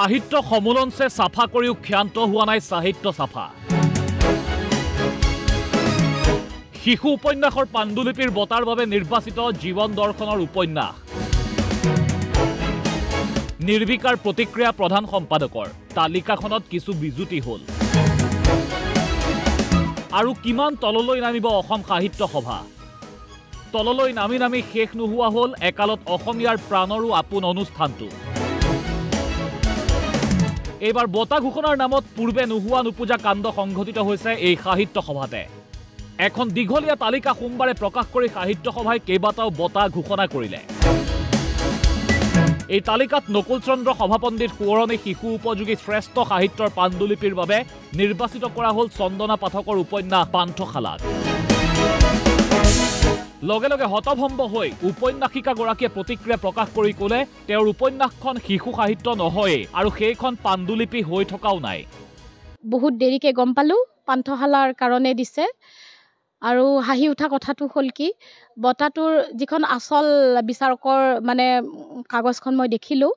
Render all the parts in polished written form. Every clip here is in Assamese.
সাহিত্য সম্মেলনছে সাফা কৰিও ক্ষান্ত হোৱা নাই সাহিত্য সাফা শিশু উপন্যাসৰ পাণ্ডুলিপিৰ বঁটাৰ বাবে নিৰ্বাচিত জীৱন দৰ্শনৰ উপন্যাস নিৰ্বিকাৰ প্ৰতিক্ৰিয়া প্ৰধান সম্পাদকৰ তালিকাখনত কিছু বিজুতি হ'ল আৰু কিমান তললৈ নামিব অসম সাহিত্য সভা তললৈ নামি নামি শেষ নোহোৱা হ'ল একালত অসমীয়াৰ প্ৰাণৰো আপোন অনুষ্ঠানটো এইবাৰ বঁটা ঘোষণাৰ নামত পূৰ্বে নোহোৱা নোপোজা কাণ্ড সংঘটিত হৈছে এই সাহিত্য সভাতে এখন দীঘলীয়া তালিকা সোমবাৰে প্ৰকাশ কৰি সাহিত্য সভাই কেইবাটাও বঁটা ঘোষণা কৰিলে এই তালিকাত নকুল চন্দ্ৰ সভাপণ্ডিত সোঁৱৰণী শিশু উপযোগী শ্ৰেষ্ঠ সাহিত্যৰ পাণ্ডুলিপিৰ বাবে নিৰ্বাচিত কৰা হ'ল চন্দনা পাঠকৰ উপন্যাস পান্থশালাত লগে লগে হতভম্ব হৈ উপন্যাসিকাগৰাকীয়ে প্ৰতিক্ৰিয়া প্ৰকাশ কৰি ক'লে তেওঁৰ উপন্যাসখন শিশু সাহিত্য নহয় আৰু সেইখন পাণ্ডুলিপি হৈ থকাও নাই বহুত দেৰিকে গম পালো পান্থশালাৰ কাৰণে দিছে আৰু হাঁহি উঠা কথাটো হ'ল কি বঁটাটোৰ যিখন আচল বিচাৰকৰ মানে কাগজখন মই দেখিলোঁ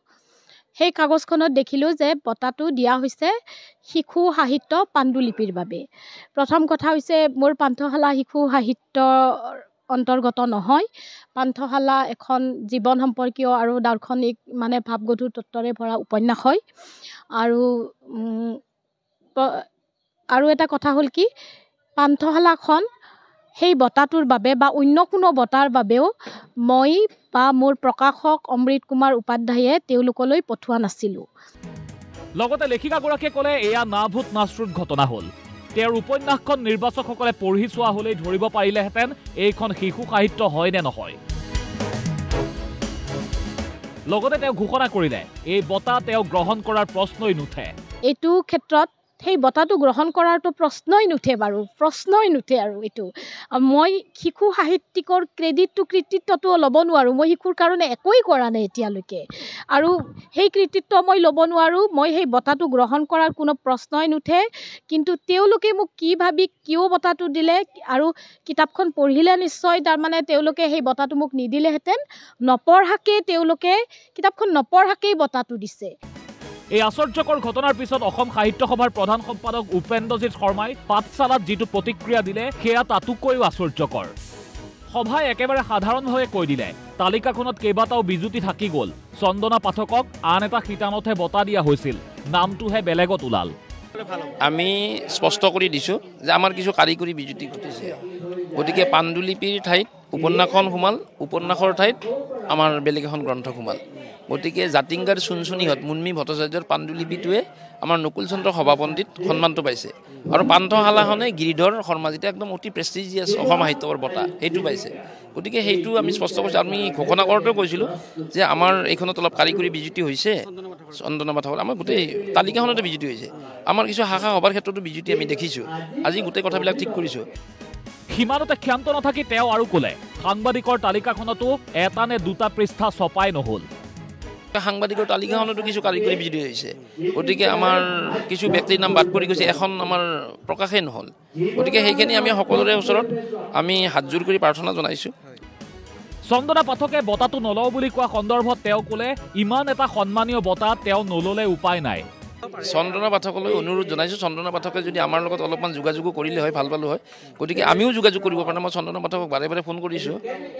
সেই কাগজখনত দেখিলোঁ যে বঁটাটো দিয়া হৈছে শিশু সাহিত্য পাণ্ডুলিপিৰ বাবে প্ৰথম কথা হৈছে মোৰ পান্থশালা শিশু সাহিত্যৰ অন্তৰ্গত নহয় পান্থশালা এখন জীৱন সম্পৰ্কীয় আৰু দাৰ্শনিক মানে ভাৱগধুৰ তত্ত্বৰে ভৰা উপন্যাস হয় আৰু এটা কথা হ'ল কি পান্থশালাখন সেই বঁটাটোৰ বাবে বা অন্য কোনো বঁটাৰ বাবেও মই বা মোৰ প্ৰকাশক অমৃত কুমাৰ উপাধ্যায়ে তেওঁলোকলৈ পঠোৱা নাছিলোঁ লগতে লেখিকাগৰাকীয়ে ক'লে এয়া নাভূত নাশ্ৰুত ঘটনা হ'ল তেওঁৰ উপন্যাসখন নিৰ্বাচকসকলে পঢ়ি চোৱা হ'লেই ধৰিব পাৰিলেহেঁতেন এইখন শিশু সাহিত্য হয় নে নহয় লগতে তেওঁ ঘোষণা কৰিলে এই বঁটা তেওঁ গ্ৰহণ কৰাৰ প্ৰশ্নই নুঠে এইটো ক্ষেত্ৰত সেই বঁটাটো গ্ৰহণ কৰাৰতো প্ৰশ্নই নুঠে বাৰু প্ৰশ্নই নুঠে আৰু এইটো মই শিশু সাহিত্যিকৰ কৃতিত্বটো ল'ব নোৱাৰোঁ মই শিশুৰ কাৰণে একোৱেই কৰা নাই এতিয়ালৈকে আৰু সেই কৃতিত্ব মই ল'ব নোৱাৰোঁ মই সেই বঁটাটো গ্ৰহণ কৰাৰ কোনো প্ৰশ্নই নুঠে কিন্তু তেওঁলোকে মোক কি ভাবি কিয় বঁটাটো দিলে আৰু কিতাপখন পঢ়িলে নিশ্চয় তাৰমানে তেওঁলোকে সেই বঁটাটো মোক নিদিলেহেঁতেন নপঢ়াকৈ তেওঁলোকে কিতাপখন নপঢ়াকেই বঁটাটো দিছে এই আশ্চৰ্যকৰ ঘটনাৰ পিছত অসম সাহিত্য সভাৰ প্ৰধান সম্পাদক উপেন্দ্ৰজিৎ শৰ্মাই পাঠশালাত যিটো প্ৰতিক্ৰিয়া দিলে সেয়া তাতোকৈও আশ্চৰ্যকৰ সভাই একেবাৰে সাধাৰণভাৱে কৈ দিলে তালিকাখনত কেইবাটাও বিজুতি থাকি গ'ল চন্দনা পাঠকক আন এটা শিতানতহে বঁটা দিয়া হৈছিল নামটোহে বেলেগত ওলাল আমি স্পষ্ট কৰি দিছোঁ যে আমাৰ কিছু কাৰিকৰী বিজুতি ঘটিছে গতিকে পাণ্ডুলিপিৰ ঠাইত উপন্যাসখন সোমাল উপন্যাসৰ ঠাইত আমাৰ বেলেগ এখন গ্ৰন্থ সোমাল গতিকে জাতিংগাৰ চুনচুনিহঁত মুন্মী ভট্টাচাৰ্যৰ পাণ্ডুলিপিটোৱে আমাৰ নকুল চন্দ্ৰ সভাপণ্ডিত সন্মানটো পাইছে আৰু পান্থশালাখনে গিৰিধৰ শৰ্মা যেতিয়া একদম অতি প্ৰেষ্টিজিয়াছ অসম সাহিত্যৰ বঁটা সেইটো পাইছে গতিকে সেইটো আমি স্পষ্ট কৰিছোঁ আমি ঘোষণা কৰোঁতেও কৈছিলোঁ যে আমাৰ এইখনত অলপ কাৰিকৰী বিজুতি হৈছে চন্দনা পাঠকৰ আমাৰ গোটেই তালিকাখনতে বিজুতি হৈছে আমাৰ কিছু শাখা সভাৰ ক্ষেত্ৰতো বিজুতি আমি দেখিছোঁ আজি গোটেই কথাবিলাক ঠিক কৰিছোঁ সিমানতে ক্ষান্ত নাথাকি তেওঁ আৰু ক'লে সাংবাদিকৰ তালিকাখনতো এটা নে দুটা পৃষ্ঠা ছপাই নহ'ল সাংবাদিকৰ তালিকাখনতো কিছু কাৰিকৰী বিজুতি হৈছে গতিকে আমাৰ কিছু ব্যক্তিৰ নাম বাদ পৰি গৈছে এখন আমাৰ প্ৰকাশেই নহ'ল গতিকে সেইখিনি আমি সকলোৰে ওচৰত আমি হাতযোৰ কৰি প্ৰাৰ্থনা জনাইছোঁ চন্দনা পাঠকে বঁটাটো নলওঁ বুলি কোৱা সন্দৰ্ভত তেওঁ ক'লে ইমান এটা সন্মানীয় বঁটা তেওঁ নল'লে উপায় নাই চন্দনা পাঠকলৈ অনুৰোধ জনাইছোঁ চন্দনা পাঠকে যদি আমাৰ লগত অলপমান যোগাযোগো কৰিলে হয় ভাল পালোঁ হয় গতিকে আমিও যোগাযোগ কৰিব পৰা নাই মই চন্দনা পাঠকক বাৰে বাৰে ফোন কৰিছোঁ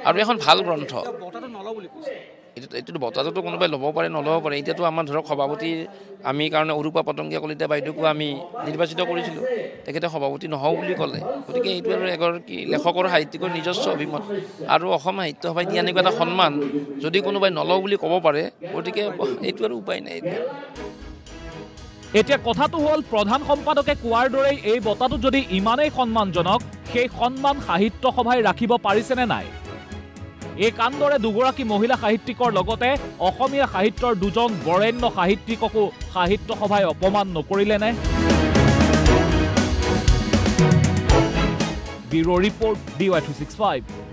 আৰু এখন ভাল গ্ৰন্থ এইটোতো বঁটাটোতো কোনোবাই ল'ব পাৰে নল'ব পাৰে এতিয়াতো আমাৰ ধৰক সভাপতিৰ আমি কাৰণে অৰূপা পতংগীয়া কলিতা বাইদেউকো আমি নিৰ্বাচিত কৰিছিলোঁ তেখেতে সভাপতি নহওঁ বুলি ক'লে গতিকে এইটো আৰু এগৰাকী লেখকৰ সাহিত্যিকৰ নিজস্ব অভিমত আৰু অসম সাহিত্য সভাই দিয়া এনেকুৱা এটা সন্মান যদি কোনোবাই নলওঁ বুলি ক'ব পাৰে গতিকে এইটো আৰু উপায় নাই এতিয়া কথাটো হ'ল প্ৰধান সম্পাদকে কোৱাৰ দৰেই এই বঁটাটো যদি ইমানেই সন্মানজনক সেই সন্মান সাহিত্য সভাই ৰাখিব পাৰিছেনে নাই এই কাণ্ডৰে দুগৰাকী মহিলা সাহিত্যিকৰ লগতে অসমীয়া সাহিত্যৰ দুজন বৰেণ্য সাহিত্যিককো সাহিত্য সভাই অপমান নকৰিলেনে ব্যুৰ' ৰিপৰ্ট DY265